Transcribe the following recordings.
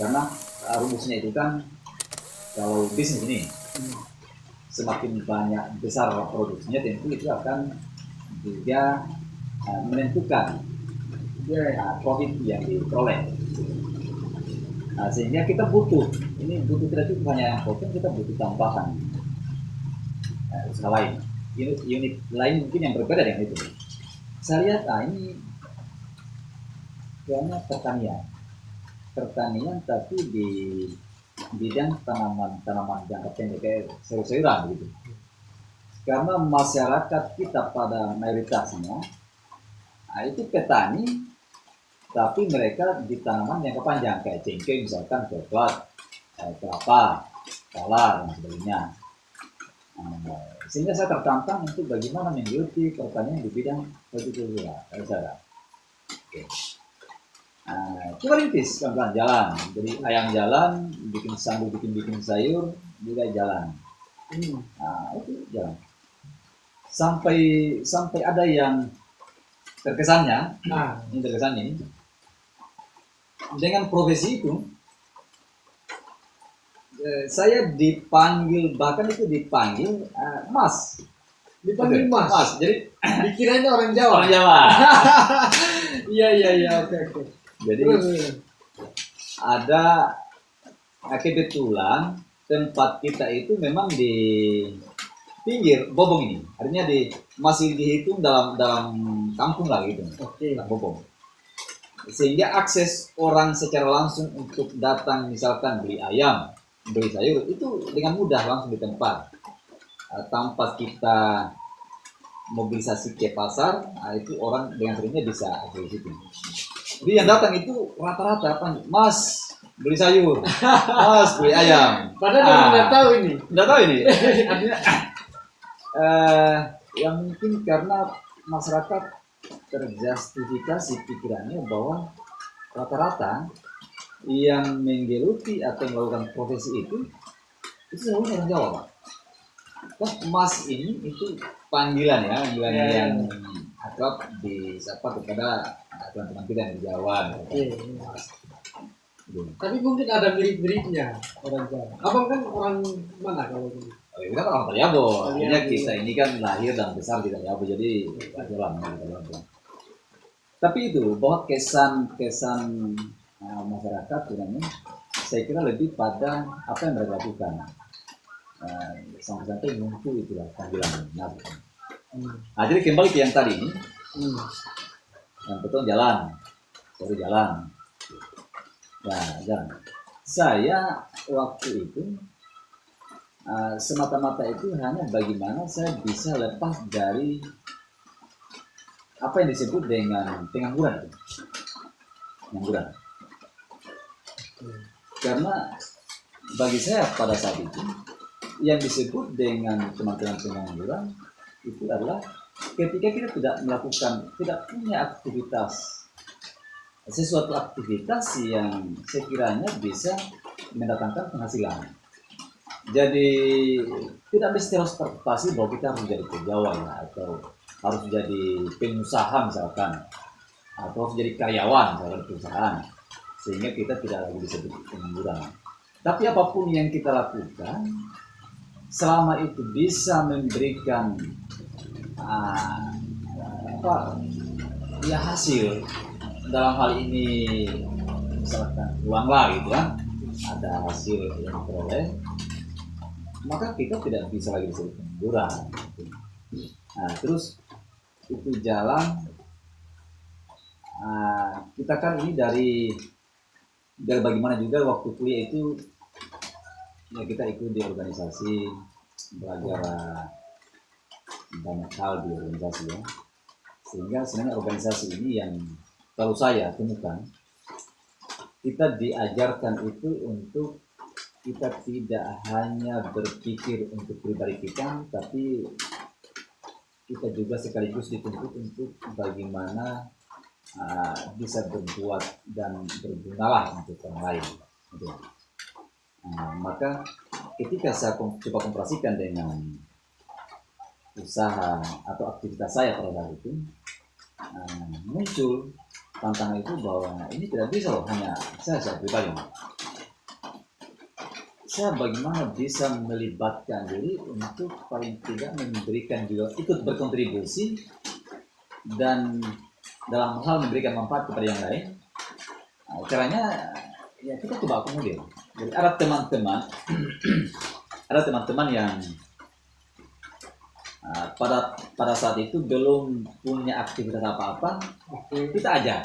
Karena rumusnya itu kan kalau bisnis ini semakin banyak besar produksinya, tentu itu akan juga menentukan profit yang diperoleh. Sehingga kita butuh tidak cukup hanya yang potong, kita butuh tambahan usaha lain, unit lain mungkin yang berbeda dengan itu. Saya lihat ini kayaknya pertanian tapi di bidang tanaman jangka pendek kayak sayur-sayuran gitu. Karena masyarakat kita pada mayoritasnya itu petani, tapi mereka di tanaman jangka panjang kayak cengkeh misalkan, coklat, kelapa, pala dan sebagainya. Sehingga saya tertantang untuk bagaimana menggeluti pertanian di bidang hortikultura. Coba rintis pelan-pelan jalan. Jadi ayam jalan, bikin sambil bikin sayur juga jalan. Itu jalan. Sampai ada yang terkesannya, ini dengan profesi itu saya dipanggil, bahkan itu dipanggil Mas. Dipanggil Mas. Jadi dikirain orang Jawa. Iya, oke. Jadi ada kebetulan tempat kita itu memang di pinggir Bobong ini, artinya masih dihitung dalam kampung lah gitu. Bobong. Sehingga akses orang secara langsung untuk datang misalkan beli ayam, beli sayur itu dengan mudah langsung di tempat, tanpa kita mobilisasi ke pasar. Itu orang dengan sendirinya bisa akses situ. Jadi yang datang itu rata-rata Mas beli sayur, Mas beli ayam. Padahal nggak tahu ini. Artinya yang mungkin karena masyarakat terjustifikasi pikirannya bahwa rata-rata yang menggeluti atau melakukan profesi itu selalu orang Jawa, Pak. Kan Mas ini itu panggilan yang akrab disapa kepada teman-teman kita yang di Jawa. Tapi mungkin ada mirip-miripnya orang Jawa. Abang kan orang mana kalau ini? Kita kan orang Taliabo. Artinya kita ini kan lahir dan besar di Taliabo, jadi wajar. Tapi itu bahwa kesan masyarakat sebenarnya saya kira lebih pada apa yang mereka lakukan. Sampai muncul itulah panggilan. Jadi kembali ke yang tadi ini, yang betul jalan. Jalan. Saya waktu itu semata-mata itu hanya bagaimana saya bisa lepas dari apa yang disebut dengan pengangguran. Karena bagi saya pada saat itu yang disebut dengan kematian pengangguran itu adalah ketika kita tidak punya sesuatu aktivitas yang sekiranya bisa mendatangkan penghasilan. Jadi tidak mesti harus terpaksa bahwa kita harus jadi pegawai atau harus jadi pengusaha misalkan, atau harus jadi karyawan misalkan perusahaan, sehingga kita tidak lagi disebut pengangguran. Tapi apapun yang kita lakukan, selama itu bisa memberikan hasil, dalam hal ini misalkan uang lah gitu kan, ada hasil yang diperoleh, maka kita tidak bisa lagi disebut pengangguran. Terus itu jalan, kita kan ini dari bagaimana juga waktu kuliah itu ya kita ikut di organisasi, belajar banyak hal di organisasi ya. Sehingga sebenarnya organisasi ini yang kalau saya temukan, kita diajarkan itu untuk kita tidak hanya berpikir untuk pribadi kita, tapi kita juga sekaligus dituntut untuk bagaimana bisa berbuat dan bergunalah untuk orang lain. Maka ketika saya coba komparasikan dengan usaha atau aktivitas saya pada saat itu, muncul tantangan itu bahwa ini tidak bisa loh hanya saya pribadi. Saya bagaimana bisa melibatkan diri untuk paling tidak memberikan juga ikut berkontribusi dan dalam hal memberikan manfaat kepada yang lain. Nah, caranya ya kita coba akomodir. Jadi ada teman-teman ada teman-teman yang pada saat itu belum punya aktivitas apa-apa, kita ajak.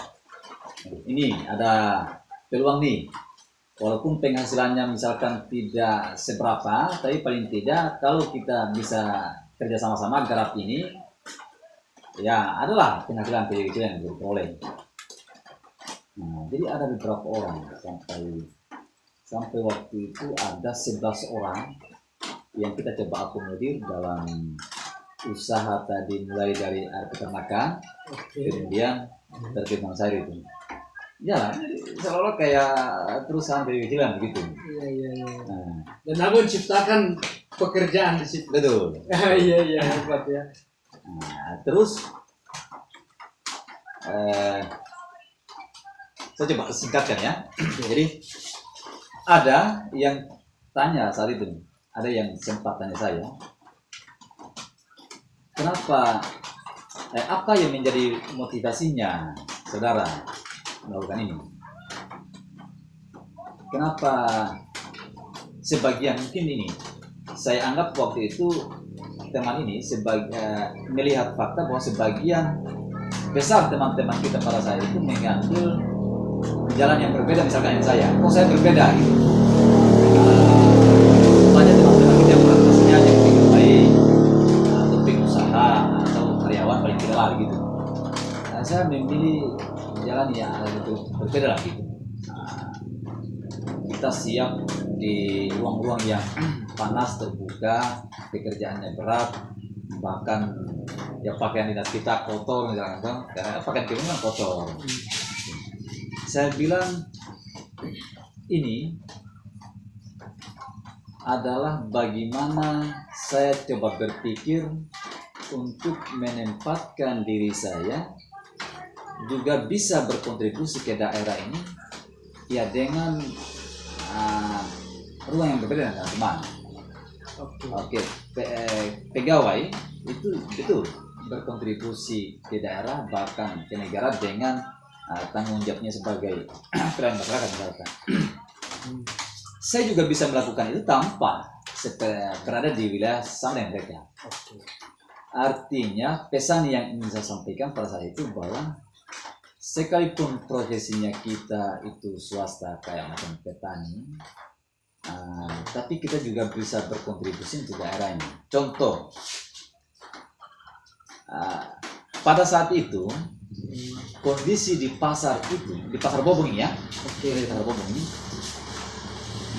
Ini ada peluang nih, walaupun penghasilannya misalkan tidak seberapa, tapi paling tidak kalau kita bisa kerja sama-sama garap ini, ya adalah penghasilan kecil yang diperoleh. Nah, jadi ada beberapa orang sampai waktu itu ada 11 orang yang kita coba akomodir dalam usaha tadi, mulai dari air peternakan, kemudian terkembang sayur itu. Ya, seolah kayak perusahaan kecil-kecilan begitu. Iya. Nah, Dan aku menciptakan pekerjaan di situ. betul. Iya, hebat ya. Nah, terus saya coba singkatkan ya. Jadi ada yang tanya saat itu, ada yang sempat tanya saya, kenapa, apa yang menjadi motivasinya saudara melakukan ini? Kenapa sebagian, mungkin ini saya anggap waktu itu teman ini melihat fakta bahwa sebagian besar teman-teman kita pada saat itu mengambil jalan yang berbeda, misalkan yang saya berbeda gitu. Banyak teman-teman kita yang berasanya yang pengen baik atau pengusaha atau karyawan paling tidak lah gitu. Nah, saya memilih jalan yang berbeda lah gitu. Nah, kita siap di ruang-ruang yang panas, terbuka, pekerjaannya berat, bahkan ya pakaian dinas kita kotor misalkan, karena pakaian kita memang kotor. Saya bilang ini adalah bagaimana saya coba berpikir untuk menempatkan diri saya juga bisa berkontribusi ke daerah ini ya dengan ruang yang berbeda dengan teman. Oke. Pegawai itu betul berkontribusi ke daerah bahkan ke negara dengan tanggung jawabnya sebagai peran masyarakat misalkan. Saya juga bisa melakukan itu tanpa berada di wilayah sama dengan mereka. Artinya pesan yang ingin saya sampaikan pada saat itu bahwa sekalipun profesinya kita itu swasta kayak macam petani, tapi kita juga bisa berkontribusi untuk daerah ini. Contoh, pada saat itu kondisi di pasar itu, di pasar Bobong ya, di pasar Bobong ini,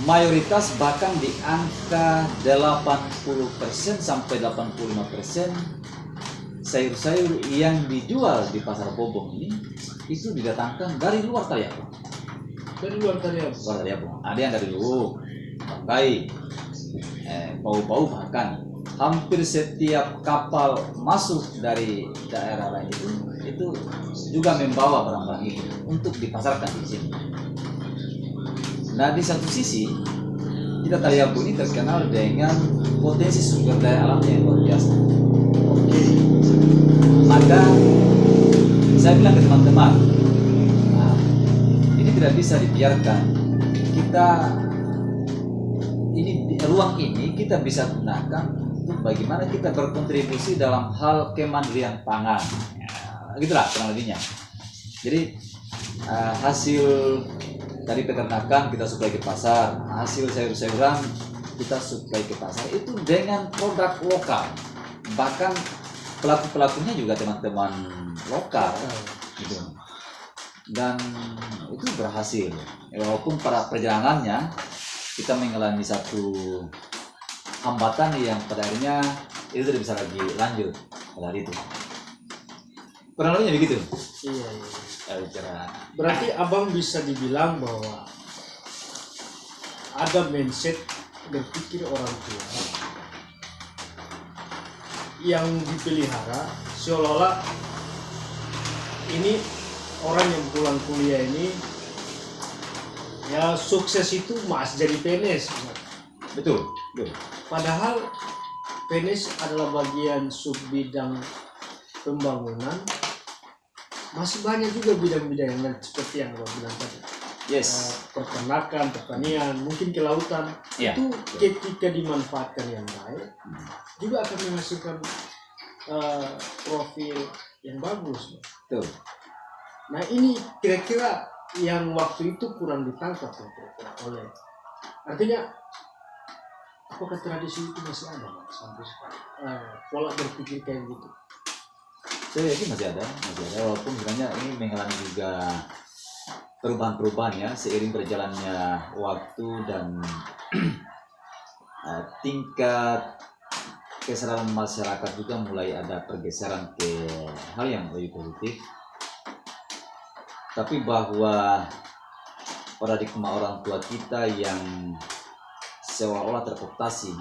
mayoritas bahkan di angka 80% sampai 85% sayur-sayur yang dijual di pasar Bobong ini itu didatangkan dari luar Taliabu. Dari luar Taliabu. Ada yang dari Luwu, Bangkai, Pau-Pau, bahkan hampir setiap kapal masuk dari daerah lain itu juga membawa barang-barang itu untuk dipasarkan di sini. Nah, di satu sisi kita Taliabu ini terkenal dengan potensi sumber daya alamnya yang luar biasa. Maka saya bilang ke teman-teman, ini tidak bisa dibiarkan. Kita ini ruang ini kita bisa gunakan untuk bagaimana kita berkontribusi dalam hal kemandirian pangan. Gitulah kurang lebihnya. Jadi hasil dari peternakan kita suplai ke pasar, hasil sayur-sayuran kita suplai ke pasar itu dengan produk lokal. Bahkan pelaku-pelakunya juga teman-teman lokal gitu. Dan itu berhasil. Walaupun pada perjalanannya kita mengalami satu hambatan yang pada akhirnya itu tidak bisa lagi lanjut pada hari itu. Kurang lebihnya begitu. Iya. Bicara. Berarti abang bisa dibilang bahwa ada mindset berpikir orang tua yang dipelihara seolah-olah ini orang yang pulang kuliah ini ya sukses itu masih jadi PNS. Betul, betul. Padahal PNS adalah bagian subbidang pembangunan. Masih banyak juga bidang-bidang yang lain seperti yang Abang bilang tadi. Yes. Peternakan, pertanian, mungkin kelautan. Ya. Itu ketika dimanfaatkan yang baik juga akan menghasilkan profil yang bagus. Betul. Nah ini kira-kira yang waktu itu kurang ditangkap ya, kira-kira oleh. Artinya apakah tradisi itu masih ada Mas, sampai sekarang? Pola berpikir kayak gitu. Saya yakin masih ada walaupun sebenarnya ini mengalami juga perubahan-perubahan ya seiring berjalannya waktu dan tingkat kesadaran masyarakat juga mulai ada pergeseran ke hal yang lebih positif. Tapi bahwa paradigma orang tua kita yang seolah-olah terkooptasi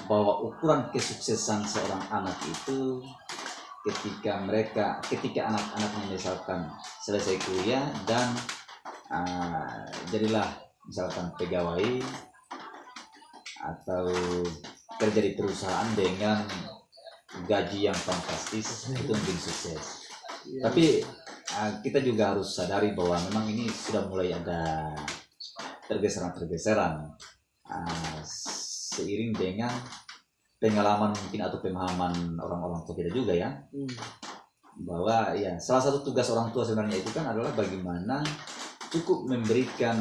bahwa ukuran kesuksesan seorang anak itu ketika anak-anaknya misalkan selesai kuliah dan jadilah misalkan pegawai atau kerja di perusahaan dengan gaji yang fantastis itu mungkin sukses. Tapi kita juga harus sadari bahwa memang ini sudah mulai ada pergeseran seiring dengan pengalaman mungkin atau pemahaman orang-orang tua kita juga ya, bahwa ya salah satu tugas orang tua sebenarnya itu kan adalah bagaimana cukup memberikan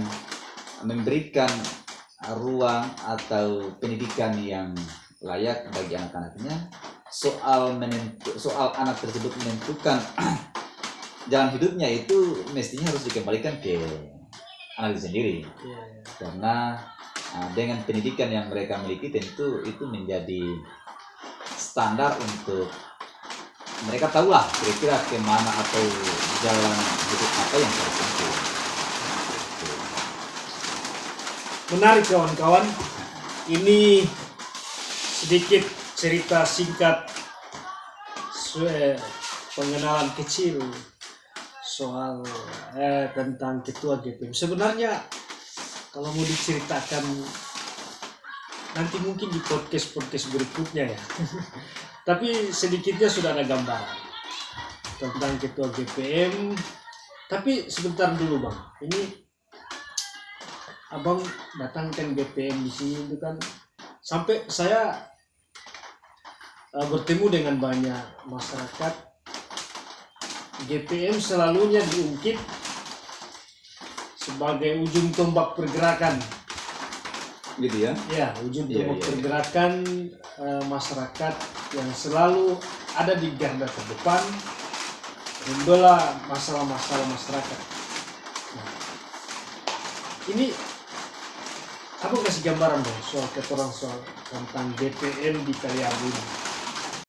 ruang atau pendidikan yang layak bagi anak-anaknya. Soal anak tersebut menentukan jalan hidupnya itu mestinya harus dikembalikan ke anak itu sendiri, karena dengan pendidikan yang mereka miliki tentu itu menjadi standar untuk mereka tahulah kira-kira kemana atau jalan hidup apa yang harus ditempuh. Menarik kawan-kawan, ini sedikit cerita singkat pengenalan kecil soal tentang ketua GPM. Sebenarnya kalau mau diceritakan nanti mungkin di podcast berikutnya ya. Tapi sedikitnya sudah ada gambaran tentang ketua GPM. Tapi sebentar dulu Bang, ini Abang datangkan GPM di sini itu kan sampai saya bertemu dengan banyak masyarakat. GPM selalunya diungkit sebagai ujung tombak pergerakan, gitu ya? Ya, ujung tombak pergerakan masyarakat yang selalu ada di garda terdepan membela masalah-masalah masyarakat. Nah, ini aku kasih gambaran dong soal tentang GPM di Kaliabu ini.